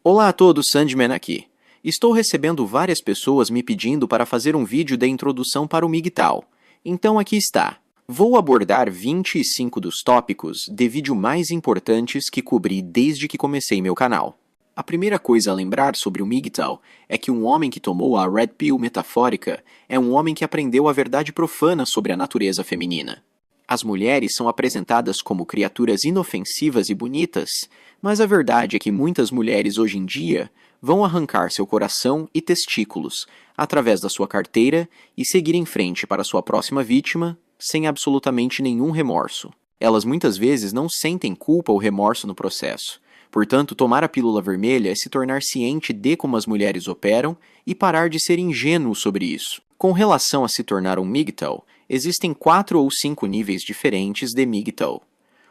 Olá a todos, Sandman aqui. Estou recebendo várias pessoas me pedindo para fazer um vídeo de introdução para o MGTOW. Então aqui está. Vou abordar 25 dos tópicos de vídeo mais importantes que cobri desde que comecei meu canal. A primeira coisa a lembrar sobre o MGTOW é que um homem que tomou a Red Pill metafórica é um homem que aprendeu a verdade profana sobre a natureza feminina. As mulheres são apresentadas como criaturas inofensivas e bonitas, mas a verdade é que muitas mulheres hoje em dia vão arrancar seu coração e testículos através da sua carteira e seguir em frente para sua próxima vítima sem absolutamente nenhum remorso. Elas muitas vezes não sentem culpa ou remorso no processo. Portanto, tomar a pílula vermelha é se tornar ciente de como as mulheres operam e parar de ser ingênuo sobre isso. Com relação a se tornar um MGTOW, existem 4 ou 5 níveis diferentes de MGTOW.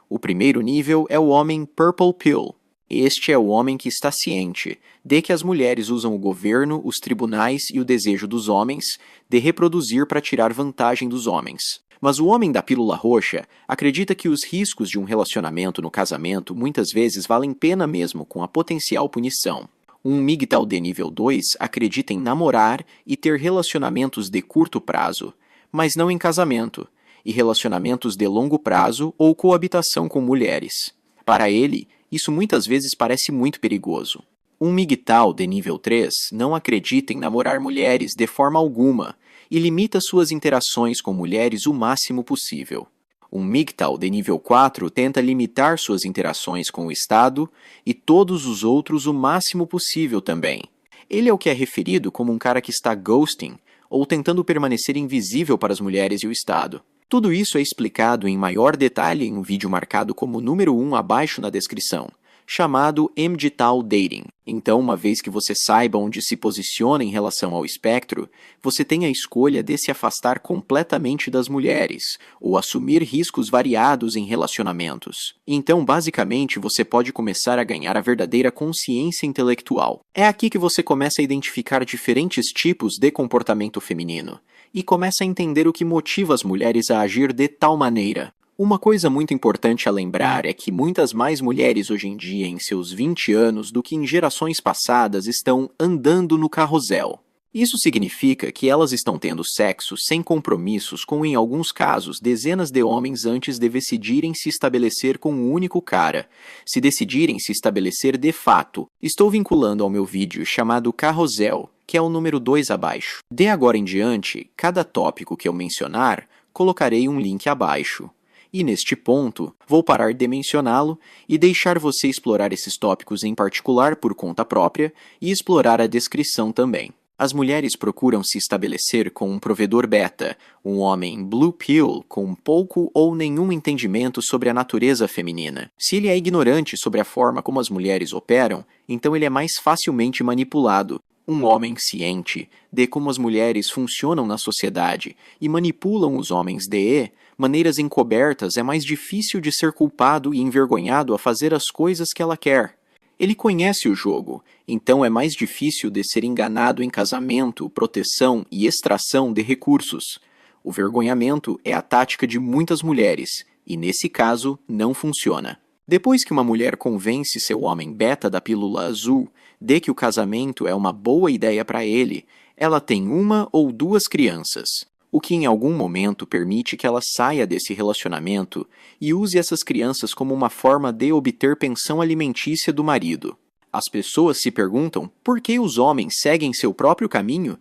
O primeiro nível é o homem Purple Pill. Este é o homem que está ciente de que as mulheres usam o governo, os tribunais e o desejo dos homens de reproduzir para tirar vantagem dos homens. Mas o homem da pílula roxa acredita que os riscos de um relacionamento no casamento muitas vezes valem pena mesmo com a potencial punição. Um MGTOW de nível 2 acredita em namorar e ter relacionamentos de curto prazo, mas não em casamento, e relacionamentos de longo prazo ou coabitação com mulheres. Para ele, isso muitas vezes parece muito perigoso. Um MGTOW de nível 3 não acredita em namorar mulheres de forma alguma e limita suas interações com mulheres o máximo possível. Um MGTOW de nível 4 tenta limitar suas interações com o Estado e todos os outros o máximo possível também. Ele é o que é referido como um cara que está ghosting ou tentando permanecer invisível para as mulheres e o Estado. Tudo isso é explicado em maior detalhe em um vídeo marcado como número 1 abaixo na descrição, chamado MGTOW Dating. Então, uma vez que você saiba onde se posiciona em relação ao espectro, você tem a escolha de se afastar completamente das mulheres, ou assumir riscos variados em relacionamentos. Então, basicamente, você pode começar a ganhar a verdadeira consciência intelectual. É aqui que você começa a identificar diferentes tipos de comportamento feminino, e começa a entender o que motiva as mulheres a agir de tal maneira. Uma coisa muito importante a lembrar é que muitas mais mulheres hoje em dia, em seus 20 anos, do que em gerações passadas, estão andando no carrossel. Isso significa que elas estão tendo sexo sem compromissos com, em alguns casos, dezenas de homens antes de decidirem se estabelecer com um único cara. Se decidirem se estabelecer de fato. Estou vinculando ao meu vídeo chamado Carrossel, que é o número 2 abaixo. De agora em diante, cada tópico que eu mencionar, colocarei um link abaixo. E neste ponto, vou parar de mencioná-lo e deixar você explorar esses tópicos em particular por conta própria e explorar a descrição também. As mulheres procuram se estabelecer com um provedor beta, um homem blue pill com pouco ou nenhum entendimento sobre a natureza feminina. Se ele é ignorante sobre a forma como as mulheres operam, então ele é mais facilmente manipulado. Um homem ciente de como as mulheres funcionam na sociedade e manipulam os homens de maneiras encobertas é mais difícil de ser culpado e envergonhado a fazer as coisas que ela quer. Ele conhece o jogo, então é mais difícil de ser enganado em casamento, proteção e extração de recursos. O vergonhamento é a tática de muitas mulheres, e nesse caso não funciona. Depois que uma mulher convence seu homem beta da pílula azul de que o casamento é uma boa ideia para ele, ela tem 1 ou 2 crianças, o que em algum momento permite que ela saia desse relacionamento e use essas crianças como uma forma de obter pensão alimentícia do marido. As pessoas se perguntam por que os homens seguem seu próprio caminho?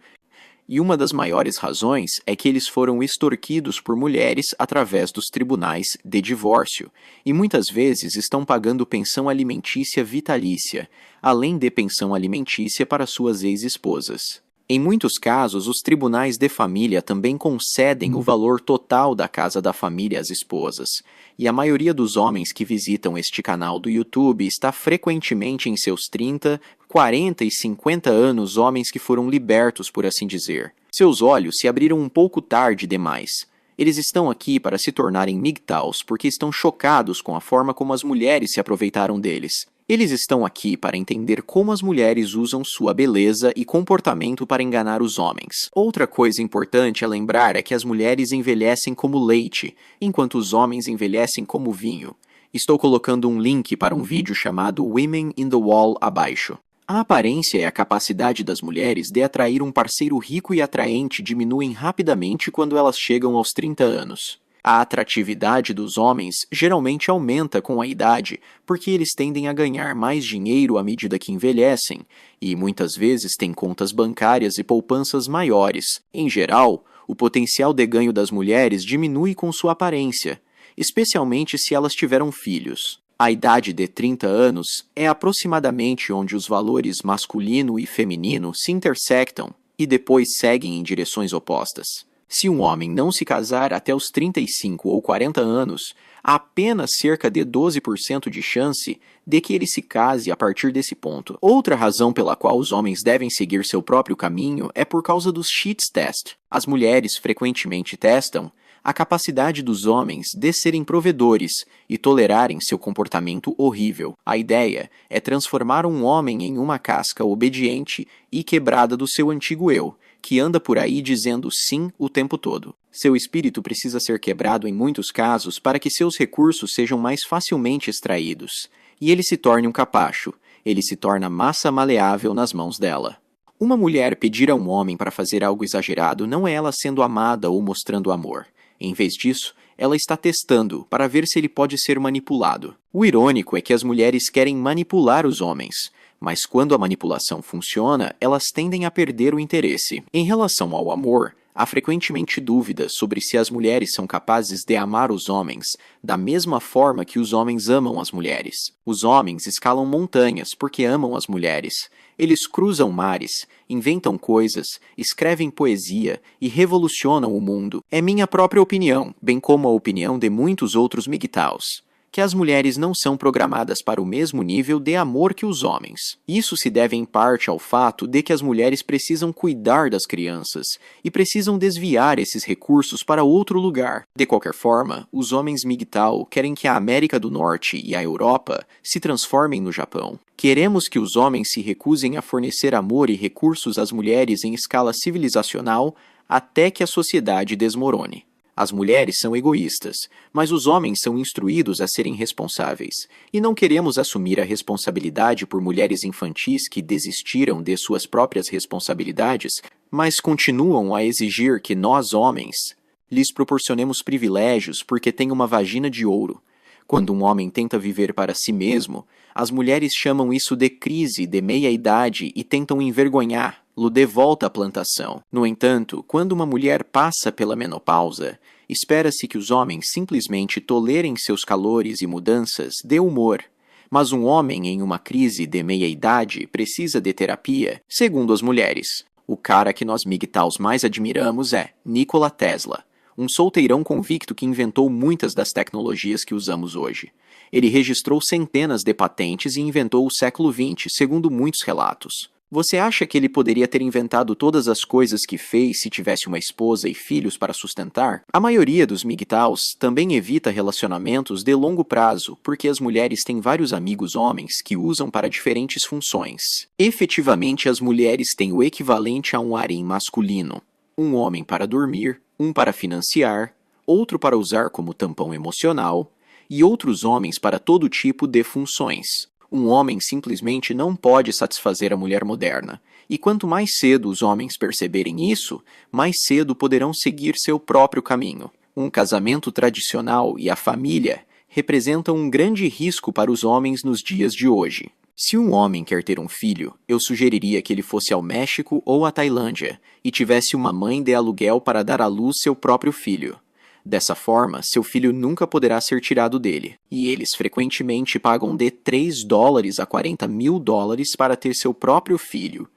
E uma das maiores razões é que eles foram extorquidos por mulheres através dos tribunais de divórcio, e muitas vezes estão pagando pensão alimentícia vitalícia, além de pensão alimentícia para suas ex-esposas. Em muitos casos, os tribunais de família também concedem o valor total da casa da família às esposas, e a maioria dos homens que visitam este canal do YouTube está frequentemente em seus 30, 40 e 50 anos, homens que foram libertos, por assim dizer. Seus olhos se abriram um pouco tarde demais. Eles estão aqui para se tornarem MGTOWs porque estão chocados com a forma como as mulheres se aproveitaram deles. Eles estão aqui para entender como as mulheres usam sua beleza e comportamento para enganar os homens. Outra coisa importante a lembrar é que as mulheres envelhecem como leite, enquanto os homens envelhecem como vinho. Estou colocando um link para um vídeo chamado Women in the Wall abaixo. A aparência e a capacidade das mulheres de atrair um parceiro rico e atraente diminuem rapidamente quando elas chegam aos 30 anos. A atratividade dos homens geralmente aumenta com a idade, porque eles tendem a ganhar mais dinheiro à medida que envelhecem, e muitas vezes têm contas bancárias e poupanças maiores. Em geral, o potencial de ganho das mulheres diminui com sua aparência, especialmente se elas tiveram filhos. A idade de 30 anos é aproximadamente onde os valores masculino e feminino se intersectam e depois seguem em direções opostas. Se um homem não se casar até os 35 ou 40 anos, há apenas cerca de 12% de chance de que ele se case a partir desse ponto. Outra razão pela qual os homens devem seguir seu próprio caminho é por causa dos cheats test. As mulheres frequentemente testam a capacidade dos homens de serem provedores e tolerarem seu comportamento horrível. A ideia é transformar um homem em uma casca obediente e quebrada do seu antigo eu, que anda por aí dizendo sim o tempo todo. Seu espírito precisa ser quebrado em muitos casos para que seus recursos sejam mais facilmente extraídos, e ele se torne um capacho, ele se torna massa maleável nas mãos dela. Uma mulher pedir a um homem para fazer algo exagerado não é ela sendo amada ou mostrando amor. Em vez disso, ela está testando para ver se ele pode ser manipulado. O irônico é que as mulheres querem manipular os homens, mas quando a manipulação funciona, elas tendem a perder o interesse. Em relação ao amor, há frequentemente dúvidas sobre se as mulheres são capazes de amar os homens da mesma forma que os homens amam as mulheres. Os homens escalam montanhas porque amam as mulheres. Eles cruzam mares, inventam coisas, escrevem poesia e revolucionam o mundo. É minha própria opinião, bem como a opinião de muitos outros MGTOWs, que as mulheres não são programadas para o mesmo nível de amor que os homens. Isso se deve em parte ao fato de que as mulheres precisam cuidar das crianças e precisam desviar esses recursos para outro lugar. De qualquer forma, os homens MGTOW querem que a América do Norte e a Europa se transformem no Japão. Queremos que os homens se recusem a fornecer amor e recursos às mulheres em escala civilizacional até que a sociedade desmorone. As mulheres são egoístas, mas os homens são instruídos a serem responsáveis, e não queremos assumir a responsabilidade por mulheres infantis que desistiram de suas próprias responsabilidades, mas continuam a exigir que nós, homens, lhes proporcionemos privilégios porque têm uma vagina de ouro. Quando um homem tenta viver para si mesmo, as mulheres chamam isso de crise de meia-idade e tentam envergonhá-lo de volta à plantação. No entanto, quando uma mulher passa pela menopausa, espera-se que os homens simplesmente tolerem seus calores e mudanças de humor. Mas um homem em uma crise de meia-idade precisa de terapia, segundo as mulheres. O cara que nós MGTOWs mais admiramos é Nikola Tesla, um solteirão convicto que inventou muitas das tecnologias que usamos hoje. Ele registrou centenas de patentes e inventou o século XX, segundo muitos relatos. Você acha que ele poderia ter inventado todas as coisas que fez se tivesse uma esposa e filhos para sustentar? A maioria dos MGTOWs também evita relacionamentos de longo prazo, porque as mulheres têm vários amigos homens que usam para diferentes funções. Efetivamente, as mulheres têm o equivalente a um harém masculino. Um homem para dormir, um para financiar, outro para usar como tampão emocional, e outros homens para todo tipo de funções. Um homem simplesmente não pode satisfazer a mulher moderna, e quanto mais cedo os homens perceberem isso, mais cedo poderão seguir seu próprio caminho. Um casamento tradicional e a família representam um grande risco para os homens nos dias de hoje. Se um homem quer ter um filho, eu sugeriria que ele fosse ao México ou à Tailândia e tivesse uma mãe de aluguel para dar à luz seu próprio filho. Dessa forma, seu filho nunca poderá ser tirado dele, e eles frequentemente pagam de $3 a $40.000 para ter seu próprio filho,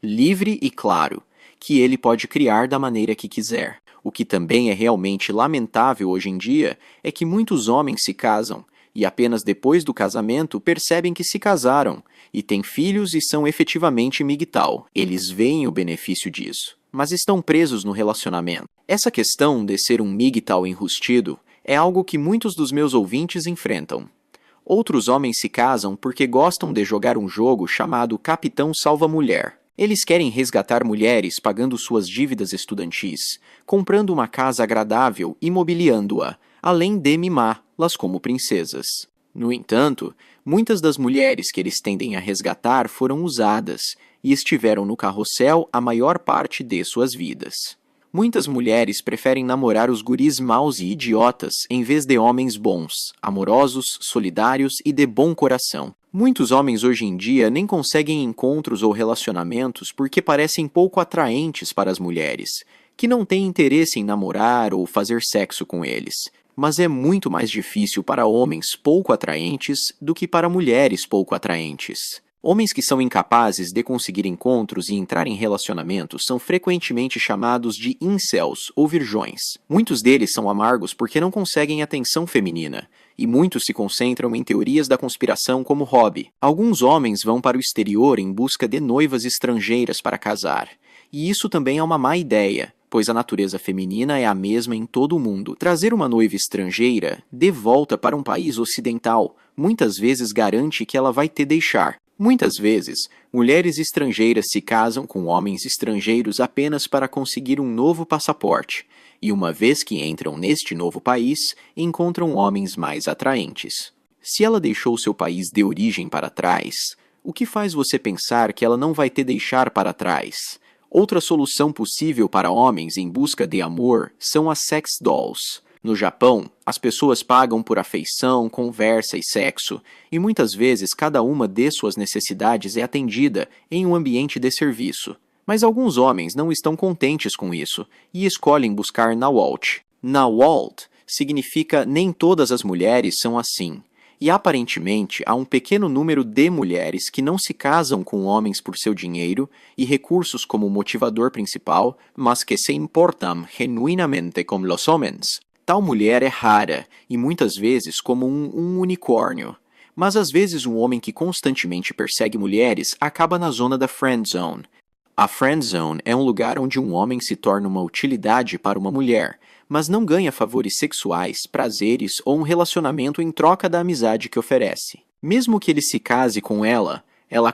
livre e claro, que ele pode criar da maneira que quiser. O que também é realmente lamentável hoje em dia é que muitos homens se casam, e apenas depois do casamento percebem que se casaram, e têm filhos e são efetivamente MGTOW. Eles veem o benefício disso, mas estão presos no relacionamento. Essa questão de ser um MGTOW enrustido é algo que muitos dos meus ouvintes enfrentam. Outros homens se casam porque gostam de jogar um jogo chamado Capitão Salva-Mulher. Eles querem resgatar mulheres pagando suas dívidas estudantis, comprando uma casa agradável e mobiliando-a, além de mimá-las como princesas. No entanto, Muitas das mulheres que eles tendem a resgatar foram usadas e estiveram no carrossel a maior parte de suas vidas. Muitas mulheres preferem namorar os guris maus e idiotas em vez de homens bons, amorosos, solidários e de bom coração. Muitos homens hoje em dia nem conseguem encontros ou relacionamentos porque parecem pouco atraentes para as mulheres, que não têm interesse em namorar ou fazer sexo com eles. Mas é muito mais difícil para homens pouco atraentes do que para mulheres pouco atraentes. Homens que são incapazes de conseguir encontros e entrar em relacionamentos são frequentemente chamados de incels ou virgões. Muitos deles são amargos porque não conseguem atenção feminina, e muitos se concentram em teorias da conspiração como hobby. Alguns homens vão para o exterior em busca de noivas estrangeiras para casar, e isso também é uma má ideia, pois a natureza feminina é a mesma em todo o mundo. Trazer uma noiva estrangeira de volta para um país ocidental muitas vezes garante que ela vai te deixar. Muitas vezes, mulheres estrangeiras se casam com homens estrangeiros apenas para conseguir um novo passaporte, e uma vez que entram neste novo país, encontram homens mais atraentes. Se ela deixou seu país de origem para trás, o que faz você pensar que ela não vai te deixar para trás? Outra solução possível para homens em busca de amor são as sex dolls. No Japão, as pessoas pagam por afeição, conversa e sexo, e muitas vezes cada uma de suas necessidades é atendida em um ambiente de serviço. Mas alguns homens não estão contentes com isso e escolhem buscar Nawalt. Nawalt significa nem todas as mulheres são assim. E aparentemente há um pequeno número de mulheres que não se casam com homens por seu dinheiro e recursos como motivador principal, mas que se importam genuinamente com los homens. Tal mulher é rara e muitas vezes como um unicórnio. Mas às vezes um homem que constantemente persegue mulheres acaba na zona da friend zone. A friend zone é um lugar onde um homem se torna uma utilidade para uma mulher, mas não ganha favores sexuais, prazeres ou um relacionamento em troca da amizade que oferece. Mesmo que ele se case com ela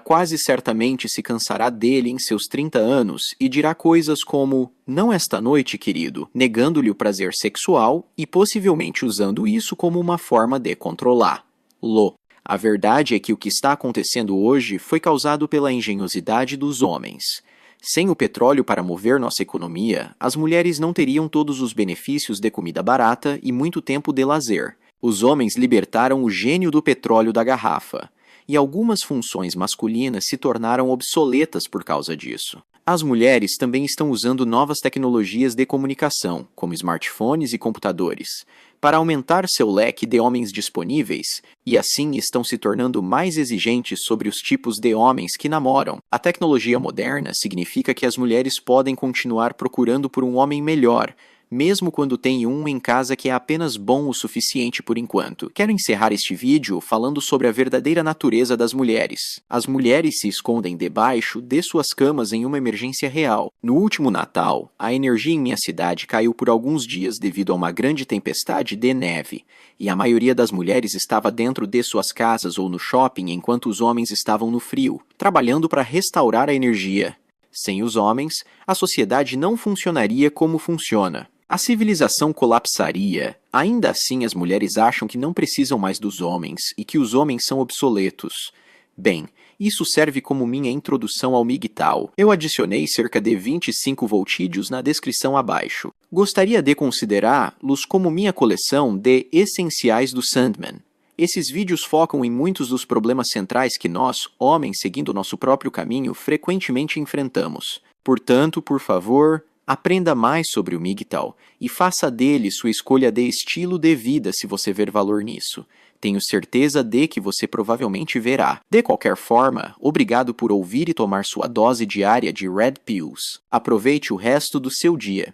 quase certamente se cansará dele em seus 30 anos e dirá coisas como "não esta noite, querido", negando-lhe o prazer sexual e possivelmente usando isso como uma forma de controlá-lo. A verdade é que o que está acontecendo hoje foi causado pela engenhosidade dos homens. Sem o petróleo para mover nossa economia, as mulheres não teriam todos os benefícios de comida barata e muito tempo de lazer. Os homens libertaram o gênio do petróleo da garrafa, e algumas funções masculinas se tornaram obsoletas por causa disso. As mulheres também estão usando novas tecnologias de comunicação, como smartphones e computadores, para aumentar seu leque de homens disponíveis, e assim estão se tornando mais exigentes sobre os tipos de homens que namoram. A tecnologia moderna significa que as mulheres podem continuar procurando por um homem melhor, mesmo quando tem um em casa que é apenas bom o suficiente por enquanto. Quero encerrar este vídeo falando sobre a verdadeira natureza das mulheres. As mulheres se escondem debaixo de suas camas em uma emergência real. No último Natal, a energia em minha cidade caiu por alguns dias devido a uma grande tempestade de neve, e a maioria das mulheres estava dentro de suas casas ou no shopping enquanto os homens estavam no frio, trabalhando para restaurar a energia. Sem os homens, a sociedade não funcionaria como funciona. A civilização colapsaria. Ainda assim, as mulheres acham que não precisam mais dos homens e que os homens são obsoletos. Bem, isso serve como minha introdução ao MGTOW. Eu adicionei cerca de 25 voltídeos na descrição abaixo. Gostaria de considerá-los como minha coleção de essenciais do Sandman. Esses vídeos focam em muitos dos problemas centrais que nós, homens seguindo nosso próprio caminho, frequentemente enfrentamos. Portanto, por favor, aprenda mais sobre o MGTOW e faça dele sua escolha de estilo de vida se você ver valor nisso. Tenho certeza de que você provavelmente verá. De qualquer forma, obrigado por ouvir e tomar sua dose diária de Red Pills. Aproveite o resto do seu dia.